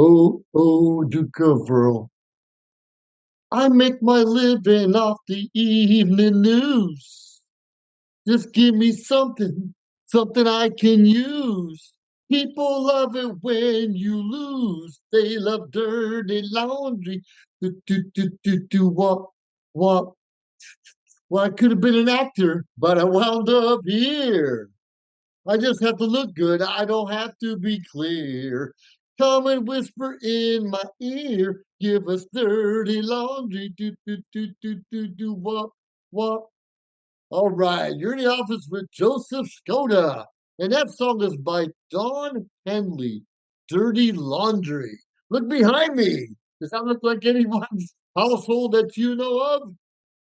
Oh, oh, Duke-Verl. I make my living off the evening news. Just give me something I can use. People love it when you lose. They love dirty laundry. What, what? Well, I could have been an actor, but I wound up here. I just have to look good. I don't have to be clear. Come and whisper in my ear. Give us dirty laundry. What, what? All right, you're in the office with Joseph Skoda. And that song is by Don Henley, Dirty Laundry. Look behind me. Does that look like anyone's household that you know of?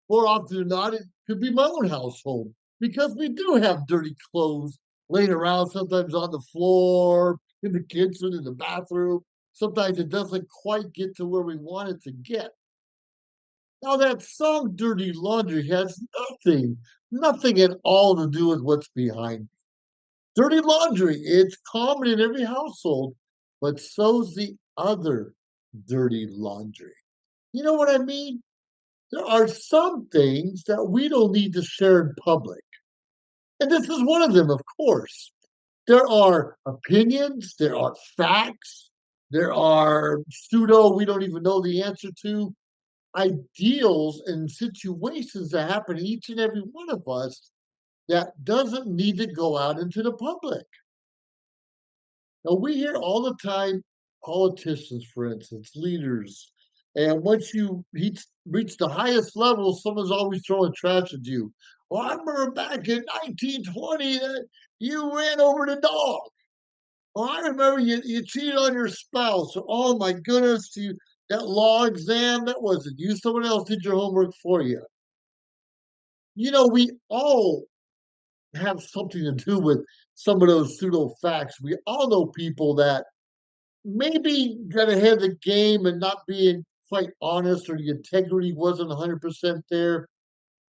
More often than not, it could be my own household because we do have dirty clothes laying around, sometimes on the floor, in the kitchen, in the bathroom. Sometimes it doesn't quite get to where we want it to get. Now, that song Dirty Laundry has nothing at all to do with what's behind. Dirty laundry, it's common in every household, but so's the other dirty laundry. You know what I mean? There are some things that we don't need to share in public. And this is one of them, of course. There are opinions, there are facts, there are pseudo, we don't even know the answer to ideals and situations that happen to each and every one of us that doesn't need to go out into the public. Now, we hear all the time politicians, for instance, leaders, and once you reach the highest level, someone's always throwing trash at you. Well, I remember back in 1920 that you ran over the dog. Well, I remember you cheated on your spouse. Or, oh my goodness, that law exam, that wasn't you. Someone else did your homework for you. You know, we all have something to do with some of those pseudo facts. We all know people that maybe got ahead of the game and not being quite honest or the integrity wasn't 100% there.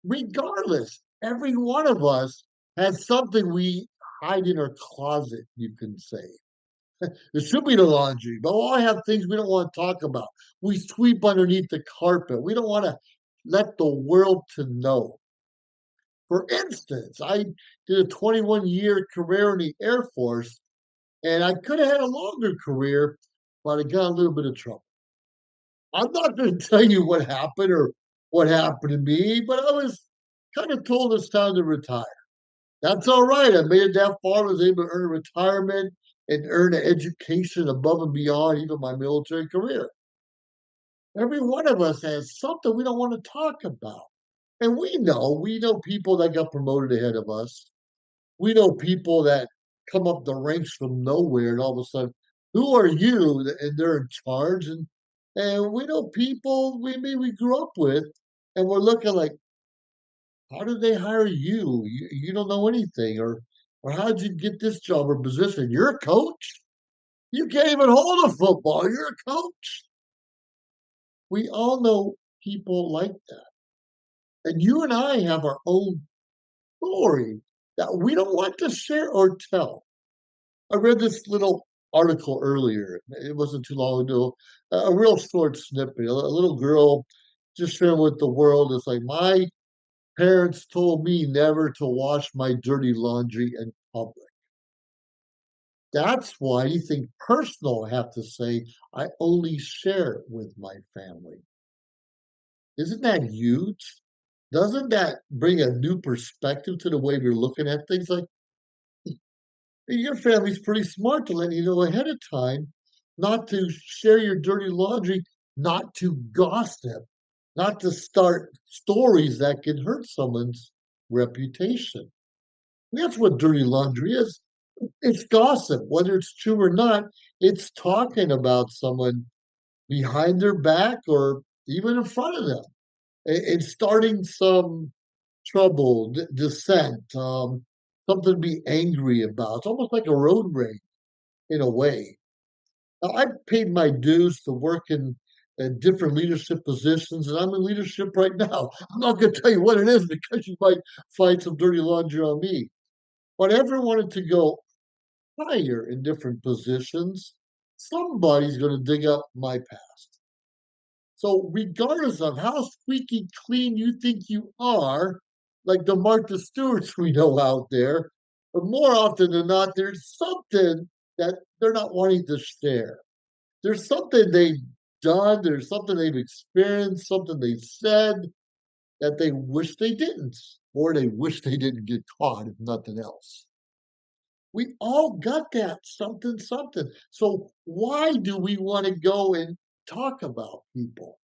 Regardless, every one of us has something we hide in our closet, you can say. It should be the laundry, but we all have things we don't want to talk about. We sweep underneath the carpet. We don't want to let the world to know. For instance, I did a 21-year career in the Air Force, and I could have had a longer career, but I got a little bit of trouble. I'm not going to tell you what happened or what happened to me, but I was kind of told it's time to retire. That's all right. I made it that far. I was able to earn a retirement and earn an education above and beyond even my military career. Every one of us has something we don't want to talk about. And we know people that got promoted ahead of us. We know people that come up the ranks from nowhere and all of a sudden, who are you? And they're in charge. And we know people we grew up with, and we're looking like, how did they hire you? You don't know anything, or how did you get this job or position? You're a coach. You can't even hold a football. You're a coach. We all know people like that, and you and I have our own story that we don't want to share or tell. I read this little article earlier. It wasn't too long ago. A real short snippet. A little girl just sharing with the world. It's like my parents told me never to wash my dirty laundry in public. That's why anything personal I have to say, I only share it with my family. Isn't that huge? Doesn't that bring a new perspective to the way we're looking at things? Like, your family's pretty smart to let you know ahead of time not to share your dirty laundry, not to gossip, not to start stories that can hurt someone's reputation. That's what dirty laundry is. It's gossip, whether it's true or not. It's talking about someone behind their back or even in front of them. It's starting some trouble, dissent, something to be angry about. It's almost like a road rage in a way. Now, I paid my dues to work in different leadership positions, and I'm in leadership right now. I'm not going to tell you what it is because you might find some dirty laundry on me. But I ever wanted to go higher in different positions. Somebody's going to dig up my past. So, regardless of how squeaky clean you think you are, like the Martha Stewarts we know out there, but more often than not, there's something that they're not wanting to share. There's something they've done, there's something they've experienced, something they've said that they wish they didn't, or they wish they didn't get caught, if nothing else. We all got that something, something. So, why do we want to go and talk about people?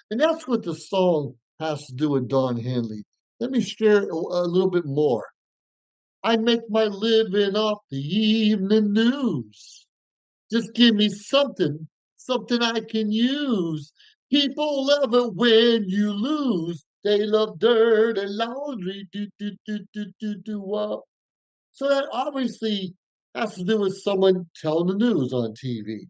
And that's what the song has to do with Don Henley. Let me share a little bit more. I make my living off the evening news. Just give me something, something I can use. People love it when you lose. They love dirt and laundry. So that obviously has to do with someone telling the news on TV.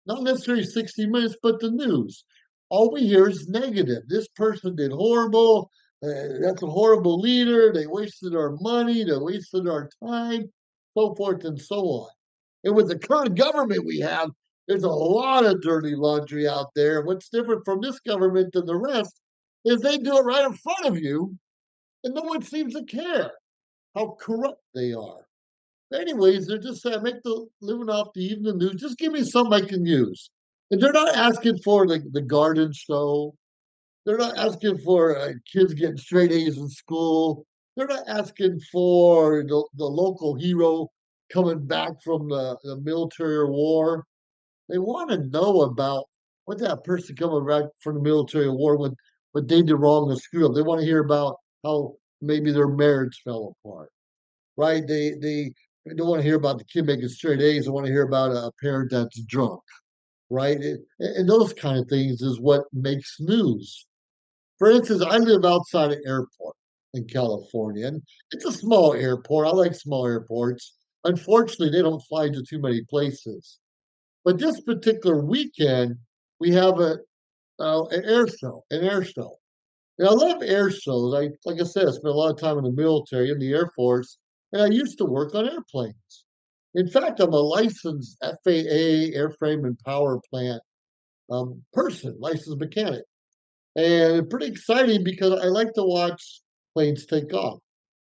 Not necessarily 60 Minutes, but the news. All we hear is negative. This person did horrible. That's a horrible leader. They wasted our money. They wasted our time, so forth and so on. And with the current government we have, there's a lot of dirty laundry out there. What's different from this government than the rest is they do it right in front of you, and no one seems to care how corrupt they are. Anyways, they're just saying, make the living off the evening news. Just give me something I can use. And they're not asking for the garden show. They're not asking for kids getting straight A's in school. They're not asking for the local hero coming back from the military or war. They want to know about what that person coming back from the military or war, what they did wrong and screw up. They want to hear about how maybe their marriage fell apart, right? They don't want to hear about the kid making straight A's. They want to hear about a parent that's drunk, right? And those kind of things is what makes news. For instance, I live outside an airport in California, and it's a small airport. I like small airports. Unfortunately, they don't fly to too many places. But this particular weekend, we have an air show, an air show. And I love air shows. Like I said, I spent a lot of time in the military, in the Air Force, and I used to work on airplanes. In fact, I'm a licensed FAA airframe and power plant person, licensed mechanic. And pretty exciting because I like to watch planes take off.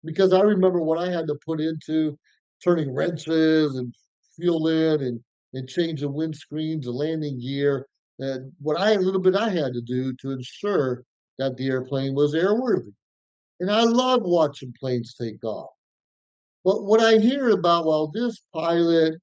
Because I remember what I had to put into turning wrenches and fuel in and change the windscreens, the landing gear, and what I a little bit I had to do to ensure that the airplane was airworthy. And I love watching planes take off. But what I hear about, well, this pilot,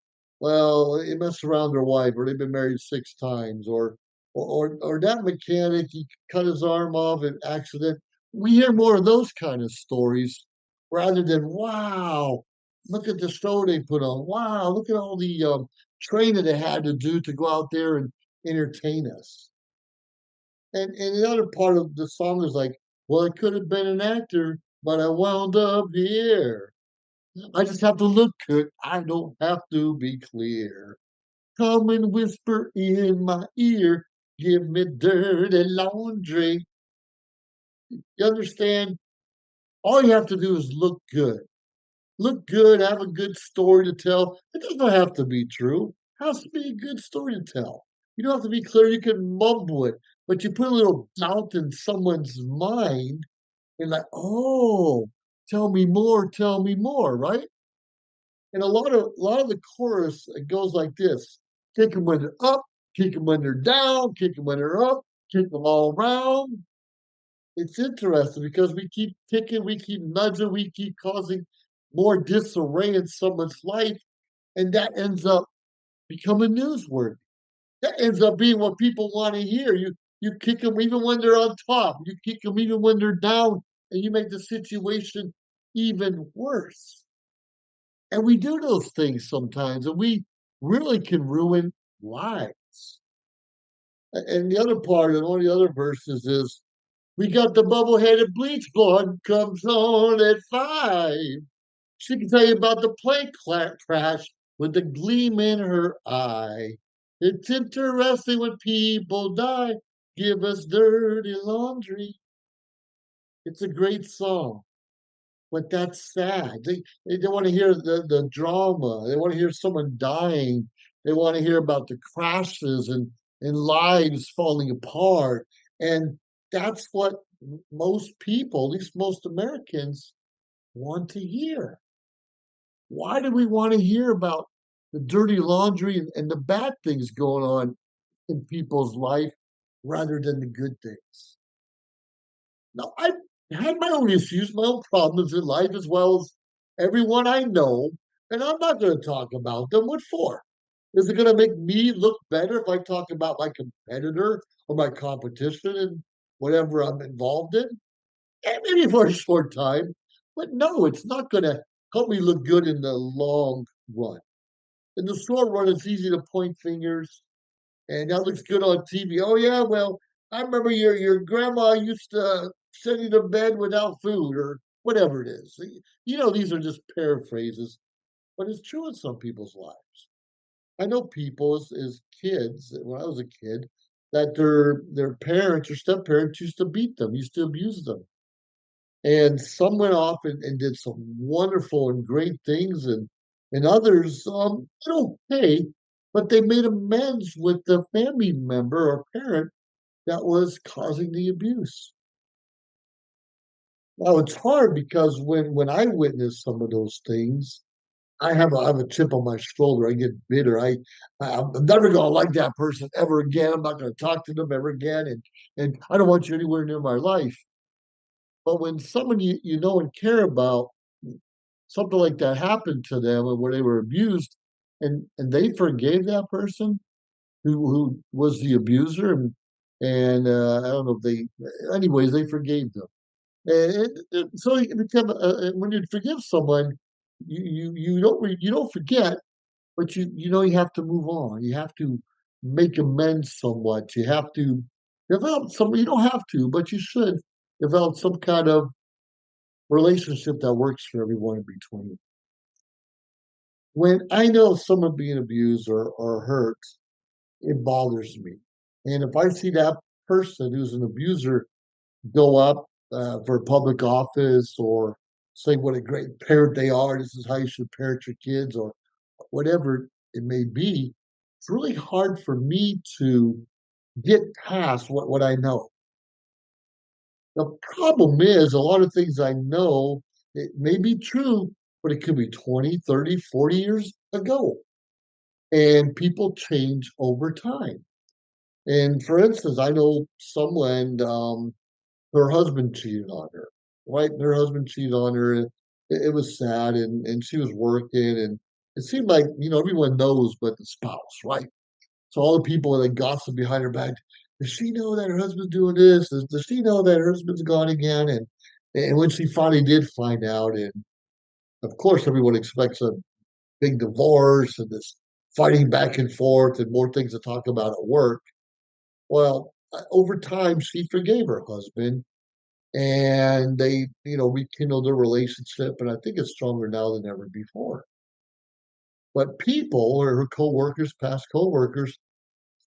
well, he messed around their wife, or they've been married 6 times, or that mechanic, he cut his arm off in accident. We hear more of those kind of stories rather than, wow, look at the show they put on. Wow, look at all the training they had to do to go out there and entertain us. And the other part of the song is like, well, I could have been an actor, but I wound up here. I just have to look good. I don't have to be clear. Come and whisper in my ear. Give me dirty laundry. You understand? All you have to do is look good. Look good, have a good story to tell. It doesn't have to be true. It has to be a good story to tell. You don't have to be clear. You can mumble it, but you put a little doubt in someone's mind and like, oh, tell me more, right? And a lot of the chorus it goes like this: kick them when they're up, kick them when they're down, kick them when they're up, kick them all around. It's interesting because we keep kicking, we keep nudging, we keep causing more disarray in someone's life, and that ends up becoming newsworthy. That ends up being what people want to hear. You kick them even when they're on top. You kick them even when they're down, and you make the situation even worse. And we do those things sometimes, and we really can ruin lives. And the other part, and one of the other verses is, we got the bubble-headed bleach blonde comes on at 5. She can tell you about the plane crash with the gleam in her eye. It's interesting when people die. Give us dirty laundry. It's a great song. But that's sad. They don't want to hear the drama. They want to hear someone dying. They want to hear about the crashes and lives falling apart. And that's what most people, at least most Americans, want to hear. Why do we want to hear about the dirty laundry and the bad things going on in people's life rather than the good things? Now, I've had my own issues, my own problems in life, as well as everyone I know, and I'm not going to talk about them. What for? Is it going to make me look better if I talk about my competitor or my competition and whatever I'm involved in? Yeah, maybe for a short time, but no, it's not going to help me look good in the long run. In the short run, it's easy to point fingers, and that looks good on TV. Oh yeah, well, I remember your grandma used to send you to bed without food or whatever it is. These are just paraphrases, but it's true in some people's lives. I know people as kids, when I was a kid, that their parents or step parents used to beat them, used to abuse them. And some went off and did some wonderful and great things, and others did okay, but they made amends with the family member or parent that was causing the abuse. Now it's hard because when I witness some of those things, I have a chip on my shoulder. I get bitter. I'm never gonna like that person ever again. I'm not gonna talk to them ever again, and I don't want you anywhere near my life. But when someone you know and care about, something like that happened to them and where they were abused, and they forgave that person who was the abuser, and I don't know if they, anyways, they forgave them. So it become when you forgive someone, you don't forget, but you have to move on. You have to make amends somewhat. You have to develop some. You don't have to, but you should develop some kind of relationship that works for everyone in between. When I know someone being abused or hurt, it bothers me. And if I see that person who's an abuser go up for public office or say what a great parent they are, this is how you should parent your kids, or whatever it may be, it's really hard for me to get past what I know. The problem is a lot of things I know, it may be true, but it could be 20, 30, 40 years ago. And people change over time. And for instance, I know someone, her husband cheated on her, right? Her husband cheated on her. And it was sad, and she was working, and it seemed like, everyone knows but the spouse, right? So all the people that gossip behind her back, does she know that her husband's doing this? Does she know that her husband's gone again? And when she finally did find out, and of course everyone expects a big divorce and this fighting back and forth and more things to talk about at work. Well, over time, she forgave her husband, and they, rekindled their relationship. And I think it's stronger now than ever before. But people or her coworkers, past coworkers,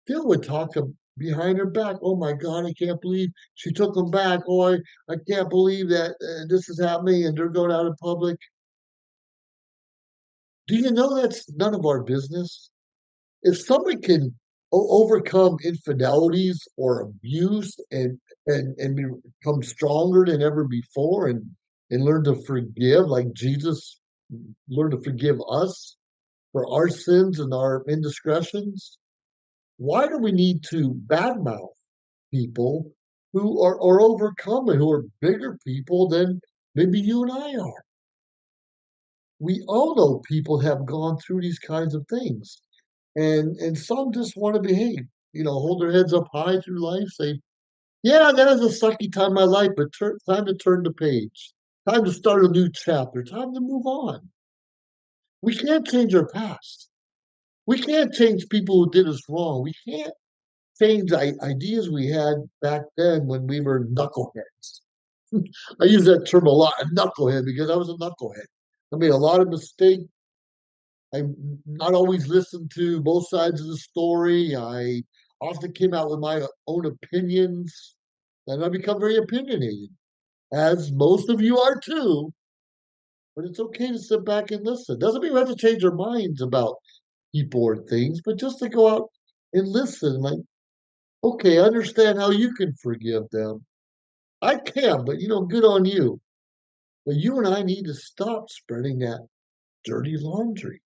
still would talk behind her back. Oh my God, I can't believe she took him back. Oh, I can't believe that this is happening and they're going out in public. Do you know that's none of our business? If somebody can overcome infidelities or abuse and become stronger than ever before and learn to forgive like Jesus learned to forgive us for our sins and our indiscretions, why do we need to badmouth people who are overcoming, who are bigger people than maybe you and I are? We all know people have gone through these kinds of things. And some just want to behave, hold their heads up high through life, say, "Yeah, that was a sucky time in my life, but time to turn the page, time to start a new chapter, time to move on." We can't change our past. We can't change people who did us wrong. We can't change ideas we had back then when we were knuckleheads. I use that term a lot, a knucklehead, because I was a knucklehead. I made a lot of mistakes. I not always listened to both sides of the story. I often came out with my own opinions, and I become very opinionated, as most of you are too. But it's okay to sit back and listen. Doesn't mean we have to change our minds about people or things, but just to go out and listen. Like, okay, I understand how you can forgive them. I can, but good on you. But you and I need to stop spreading that dirty laundry,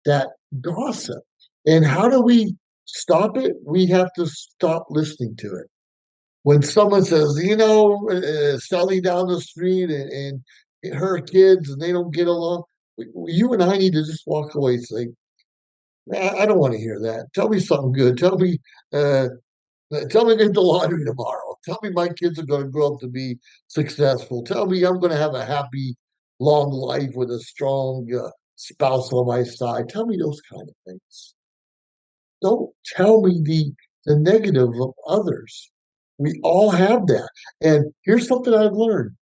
that gossip. And how do we stop it? We have to stop listening to it. When someone says, Sally down the street and her kids and they don't get along, you and I need to just walk away and say, I don't want to hear that. Tell me something good. Uh, tell me to get the laundry tomorrow. Tell me my kids are going to grow up to be successful. Tell me I'm going to have a happy, long life with a strong spouse on my side. Tell me those kind of things. Don't tell me the negative of others. We all have that. And here's something I've learned.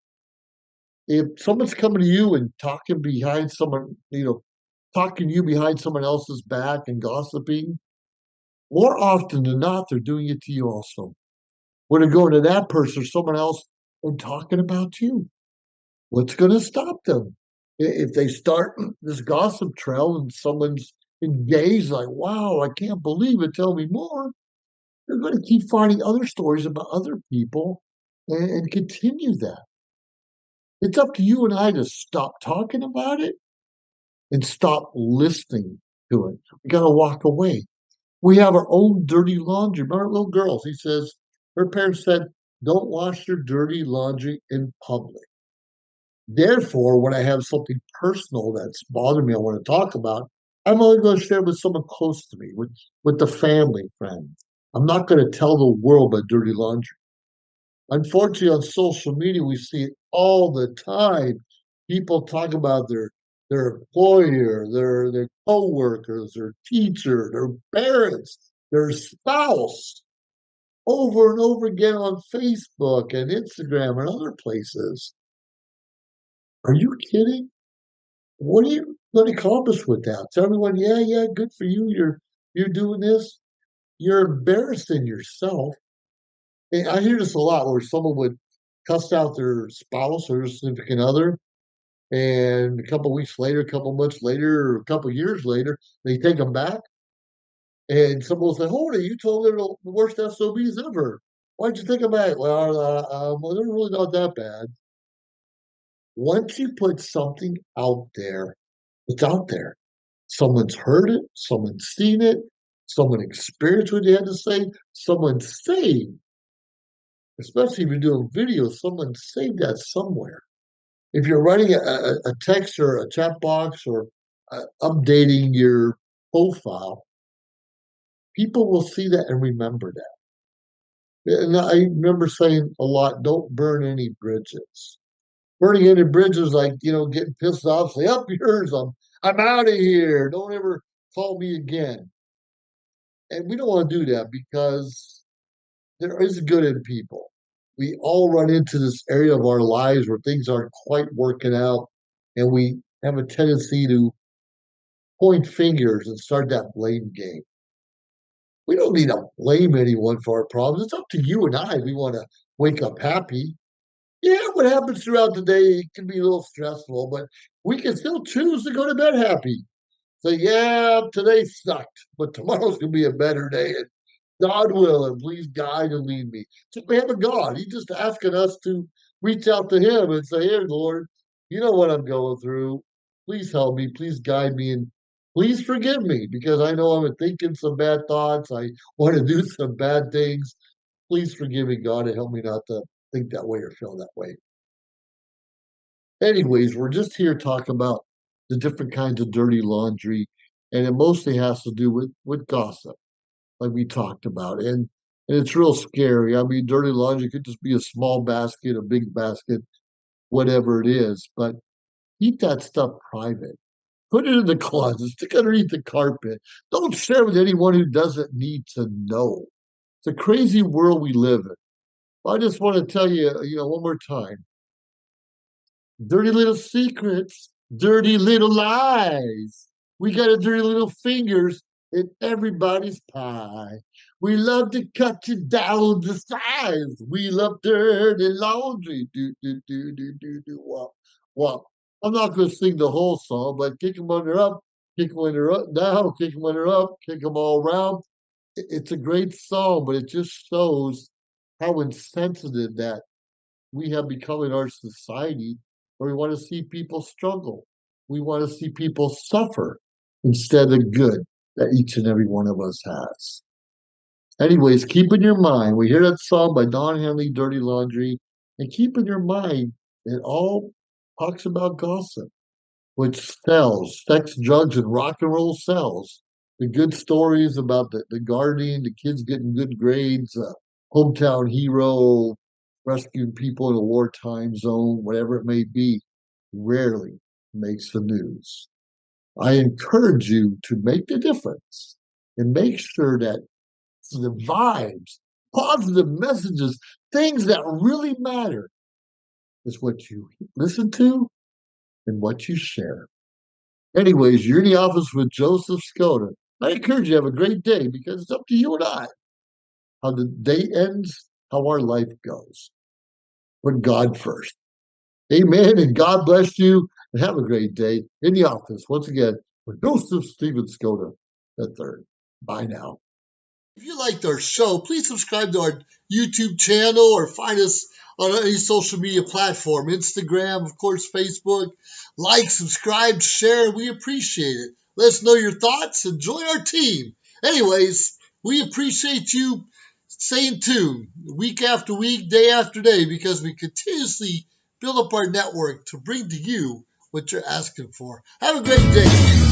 If someone's coming to you and talking to you behind someone else's back and gossiping, more often than not, they're doing it to you also. When they're going to that person or someone else and talking about you, what's going to stop them? If they start this gossip trail and someone's engaged, like, wow, I can't believe it, tell me more. They're going to keep finding other stories about other people and continue that. It's up to you and I to stop talking about it and stop listening to it. We got to walk away. We have our own dirty laundry. Remember little girls, he says, her parents said, don't wash your dirty laundry in public. Therefore, when I have something personal that's bothering me, I want to talk about, I'm only going to share it with someone close to me, with the family, friend. I'm not going to tell the world about dirty laundry. Unfortunately, on social media, we see it all the time. People talk about their employer, their coworkers, their teacher, their parents, their spouse, over and over again on Facebook and Instagram and other places. Are you kidding? What are you going to accomplish with that? Tell everyone, yeah, yeah, good for you. You're doing this. You're embarrassing yourself. And I hear this a lot where someone would cuss out their spouse or their significant other, and a couple of weeks later, a couple of months later, or a couple of years later, they take them back, and someone will say, "Hold it, you told them the worst SOBs ever. Why'd you take them back?" Well, they're really not that bad. Once you put something out there, it's out there. Someone's heard it, someone's seen it, someone experienced what you had to say, someone saved, especially if you're doing videos, someone saved that somewhere. If you're writing a text or a chat box or updating your profile, people will see that and remember that. And I remember saying a lot, don't burn any bridges. Burning any bridges, like, getting pissed off, say, up yours, I'm out of here. Don't ever call me again. And we don't want to do that because there is good in people. We all run into this area of our lives where things aren't quite working out, and we have a tendency to point fingers and start that blame game. We don't need to blame anyone for our problems. It's up to you and I. We want to wake up happy. Yeah, what happens throughout the day can be a little stressful, but we can still choose to go to bed happy. Say, yeah, today sucked, but tomorrow's going to be a better day. God will, and please guide and lead me. So we have a God. He's just asking us to reach out to Him and say, "Here, Lord, you know what I'm going through. Please help me. Please guide me, and please forgive me because I know I'm thinking some bad thoughts. I want to do some bad things. Please forgive me, God, and help me not to think that way or feel that way." Anyways, we're just here talking about the different kinds of dirty laundry, and it mostly has to do with gossip like we talked about. And it's real scary. I mean, dirty laundry could just be a small basket, a big basket, whatever it is. But keep that stuff private. Put it in the closet, stick it underneath the carpet. Don't share with anyone who doesn't need to know. It's a crazy world we live in. I just want to tell you, one more time. Dirty little secrets, dirty little lies. We got a dirty little fingers in everybody's pie. We love to cut you down to size. We love dirty laundry. Do. Well, I'm not going to sing the whole song, but kick them under up. Kick when they're up down, kick them when they're up, kick them all around. It's a great song, but it just shows how insensitive that we have become in our society, where we want to see people struggle. We want to see people suffer instead of good that each and every one of us has. Anyways, keep in your mind, we hear that song by Don Henley, Dirty Laundry, and keep in your mind it all talks about gossip, which sells. Sex, drugs, and rock and roll sells. The good stories about the gardening, the kids getting good grades, hometown hero, rescuing people in a wartime zone, whatever it may be, rarely makes the news. I encourage you to make the difference and make sure that the vibes, positive messages, things that really matter is what you listen to and what you share. Anyways, you're in the office with Joseph Skoda. I encourage you to have a great day because it's up to you and I how the day ends, how our life goes. Put God first. Amen. And God bless you and have a great day in the office once again with Joseph Stephen Skoda III. Bye now. If you liked our show, please subscribe to our YouTube channel or find us on any social media platform, Instagram, of course, Facebook. Like, subscribe, share. We appreciate it. Let us know your thoughts and join our team. Anyways, we appreciate you staying tuned week after week, day after day, because we continuously build up our network to bring to you what you're asking for. Have a great day.